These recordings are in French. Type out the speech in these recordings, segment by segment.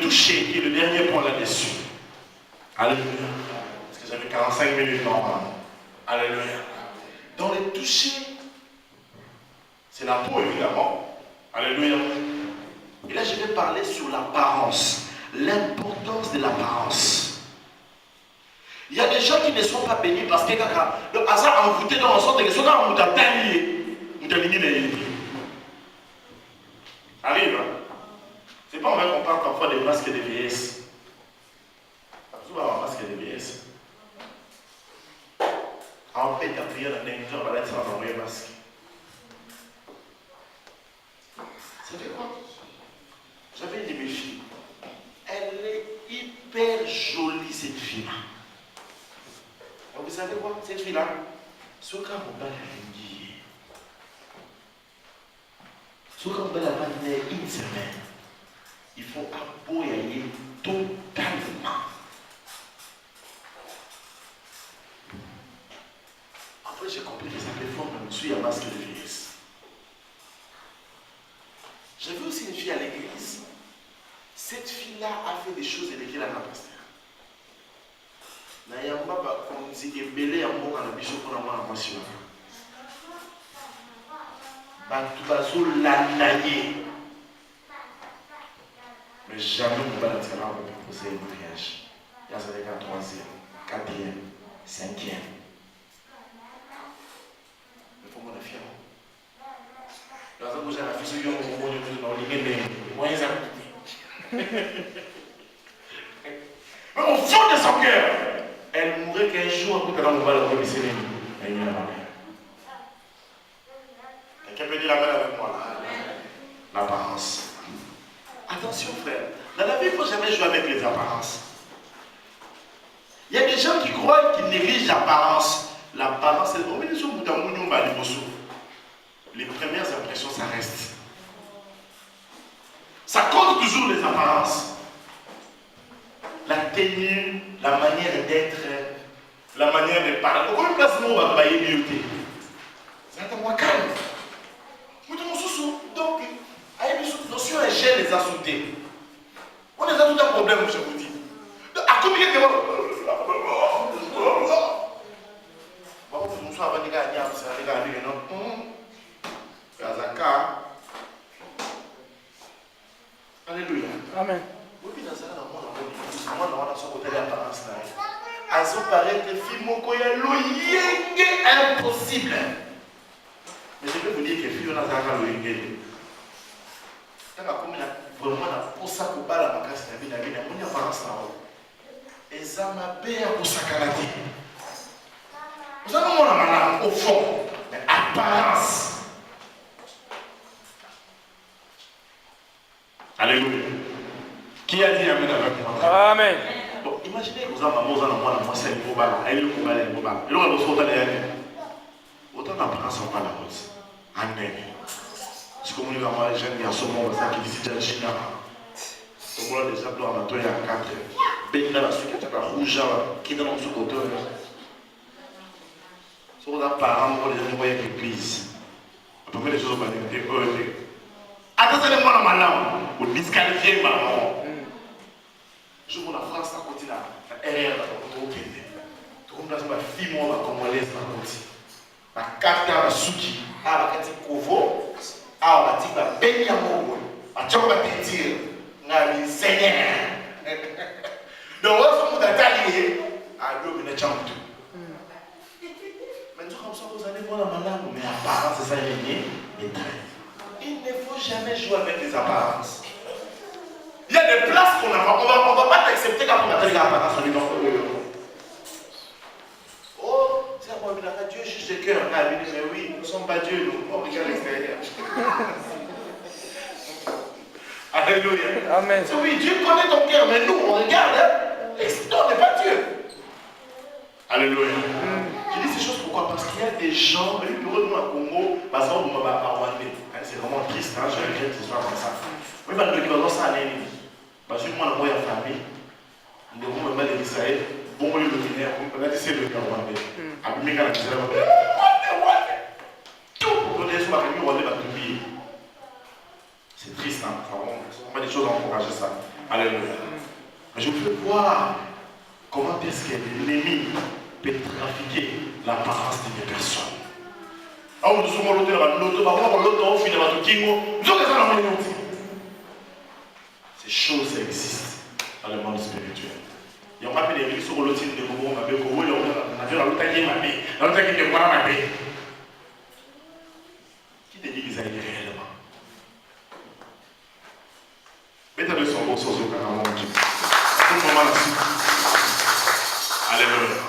toucher qui est le dernier point là-dessus. Alléluia. Parce que j'avais 45 minutes normalement. Alléluia. Dans les touchés, c'est la peau évidemment. Alléluia. Et là, je vais parler sur l'apparence. L'importance de l'apparence. Il y a des gens qui ne sont pas bénis parce que le hasard a envoûté dans le sens de que ce soit un arrive, hein? C'est pas vrai qu'on parle parfois des masques de vieillesse. Souvent, un masque de vieillesse. En fait, la prière d'un invité, on va être sans envoyer un masque. Ça fait quoi? J'avais une de mes filles. Elle est hyper jolie, cette fille-là. Vous savez quoi? Cette fille-là, ce qu'on va faire, ce qu'on va faire une semaine, il faut appuyer totalement. Après, j'ai compris que ça fait fort, mais je suis un masque de vieillesse. J'avais aussi une fille à l'église. Cette fille-là a fait des choses et lesquelles elle a pasteur. Na yamba ba konzi ebele ya mboka na biso pona mwana mwasi wana. Bantu bazolanda ye. Mais jamais on va la tirer à proposer un mariage. Il y a avec un 3e, 4e, 5e. Mais pour moi, la fière. Dans un projet, la fille, mais au fond de son cœur, elle mourrait qu'un jour après qu'elle va la revisser. Elle est là. Quelqu'un peut dire la main avec moi là. L'apparence. Attention frère, dans la vie il ne faut jamais jouer avec les apparences. Il y a des gens qui croient qu'ils négligent l'apparence. L'apparence, c'est les premières impressions, ça reste. Ça compte toujours les apparences. La tenue, la manière d'être, la manière de parler. Pourquoi une place où on va bailler beauté? C'est un moi calme. Donc, notion un gène les a sautés. On les a tout un problème, je vous dis. À combien de temps? Alléluia. Amen. Azo paraître fille moko ya loyenge impossible. Mais je vais vous dire que fille on a zaka loyenge. Tant comme la vraiment la posa ko bala makasi na bina bina munya apparence na o. Ezama be ya kosakalaki. Vous avez mon amana au fond, mais apparence. Alléluia. Qui a dit Amen avec moi? Amen. Bon, imaginez que vous avez maman, vous avez moi, c'est un gros ballon. Elle est au ballon, le ballon. Et là, on va se autant d'apparence en pas la rose. Amen. Je communique avec moi, les jeunes garçons, on va ça qui visite la Chine. Comme on a déjà plein en attendant, il y a 4. Ben, dans la suite, il y a un rouge qui est dans ce côté. Si vous avez parents, vous les envoyez à l'église. On peut mettre les choses au bannir. Attendez-moi dans ma langue. Vous disqualifiez ma mort. Je vois la France à côté là. RR là, au Kenya. Tout le monde a dit, fille, moi, congolaise à côté. La carte à la souki. À la carte Kovo. À la carte Benyamour. À Tchamba Pétir. N'a mis Seigneur. Donc, on va t'allier. À l'eau, une chambre. Mais tout comme ça, vous allez voir la langue. Mais apparemment, c'est ça, il ne faut jamais jouer avec les apparences. Il y a des places qu'on a. On ne va pas t'accepter quand on a des apparences. Oh, c'est à moi, Dieu juge les cœurs. Mais oui, nous ne sommes pas Dieu, nous. On regarde l'extérieur. Alléluia. Amen. Oui, Dieu connaît ton cœur, mais nous, on regarde. L'extérieur n'est pas Dieu. Alléluia. Je dis ces choses pourquoi? Parce qu'il y a des gens, le bureau de nous à Congo, par exemple, c'est vraiment triste, hein, je regrette que ce soit comme ça. Mais quand nous avons ça à l'ennemi, parce que moi, dans ma famille, nous avons même l'Israël, bon, le luminaire, on a dit c'est le cas rwandais. Abimé quand l'Israël va dire, tout pour que les gens va tout oublier. C'est triste, hein, on va des choses à encourager ça. Alléluia. Mais je veux voir comment est-ce que l'ennemi peut trafiquer l'apparence d'une personne. Ces choses existent dans le monde spirituel. Il y a un peu de sur le titre de Bobo, qui te dit qu'ils aillent réellement. Mettez-le sur vos sources au Canada. À tout moment là-dessus. Alléluia.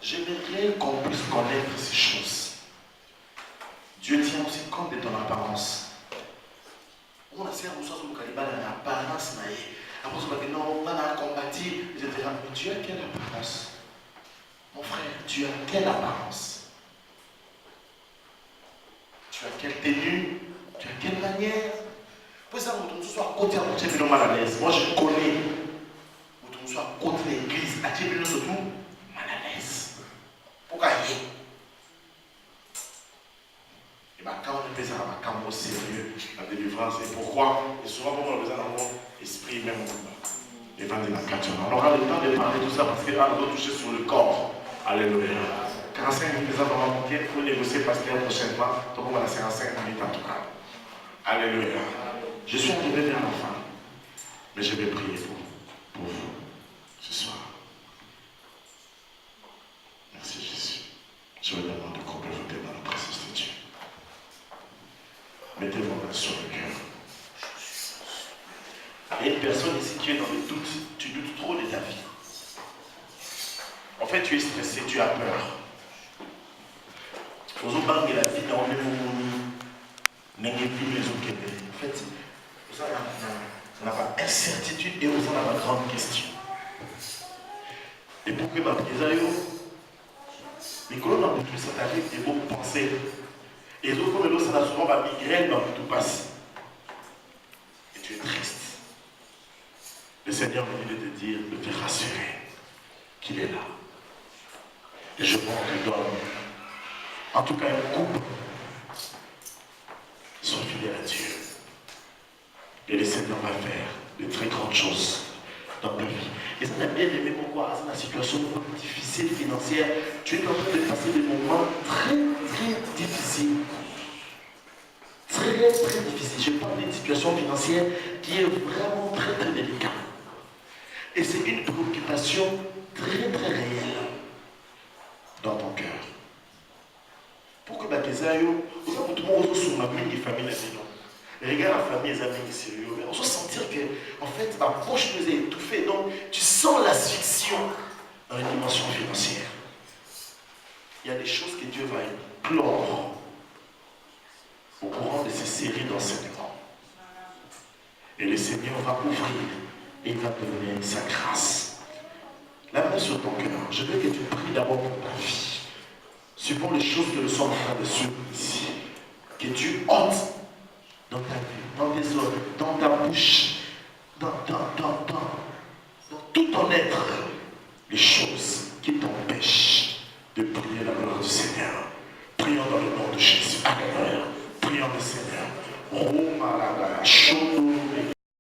J'aimerais qu'on puisse connaître ces choses. Dieu tient aussi compte de ton apparence. On a servi au Caliban dans l'apparence. Après, on dit non, on a combattu, etc. Mais tu as quelle apparence? Mon frère, tu as quelle apparence? Tu as quelle tenue? Tu as quelle manière? Pour ça, vous soyez à côté à côté de mal à l'aise. Moi, je connais. Vous soyez à côté de l'église, à côté de surtout mal à l'aise. Pourquoi? Et bien, quand on est pesé à quand on est sérieux, la délivrance, et pourquoi? Et souvent, on a besoin d'avoir esprit même. L'évangile de la capture. On aura le temps de parler de tout ça parce qu'on doit toucher sur le corps. Alléluia. 45 minutes, nous allons manquer. Il faut négocier parce que prochainement, donc on va la 55 minutes en tout cas. Alléluia. Je suis arrivé vers la fin, mais je vais prier pour vous ce soir. Merci Jésus. Je vous demande de compléter dans la présence de Dieu. Mettez vos mains sur le cœur. Il y a une personne ici qui est dans le doute. Tu doutes trop de ta vie. En fait, tu es stressé, tu as peur. Aux autres banques de la vie, on n'est plus les autres. En fait, on n'a pas incertitude et on a la grande question. Et pour que ma prière, les colonnes ont tout ça t'arrive et beaucoup penser. Et les autres, comme l'autre, ça a souvent ma migraine, tout passe. Et tu es triste. Le Seigneur me dit de te dire, de te rassurer qu'il est là. Et je pense que donne, en tout cas, un couple, soit fidèle à Dieu. Et le Seigneur va faire de très grandes choses dans ta vie. Et ça t'a bien aimé pourquoi, dans la situation difficile financière, tu es en train de passer des moments très, très difficiles. Très, très difficiles. Je parle d'une situation financière qui est vraiment très, très délicate. Et c'est une préoccupation très, très réelle dans ton cœur. Pour que Bakezayo, tout le monde sur ma famille là-dedans. Regarde la famille, les amis sérieux. On va sentir que, en fait, ma poche nous est étouffée. Donc, tu sens l'asphyxion dans une dimension financière. Il y a des choses que Dieu va implorer au courant de ces séries d'enseignements. Et le Seigneur va ouvrir et il va te donner sa grâce. La main sur ton cœur. Je veux que tu pries d'abord pour ta vie. Suivant les choses que nous sommes en train de suivre ici. Que tu ôtes dans ta vie, dans tes oreilles, dans ta bouche, dans tout ton être, les choses qui t'empêchent de prier la gloire du Seigneur. Prions dans le nom de Jésus. Alléluia. Prions le Seigneur. Oh malade, chaud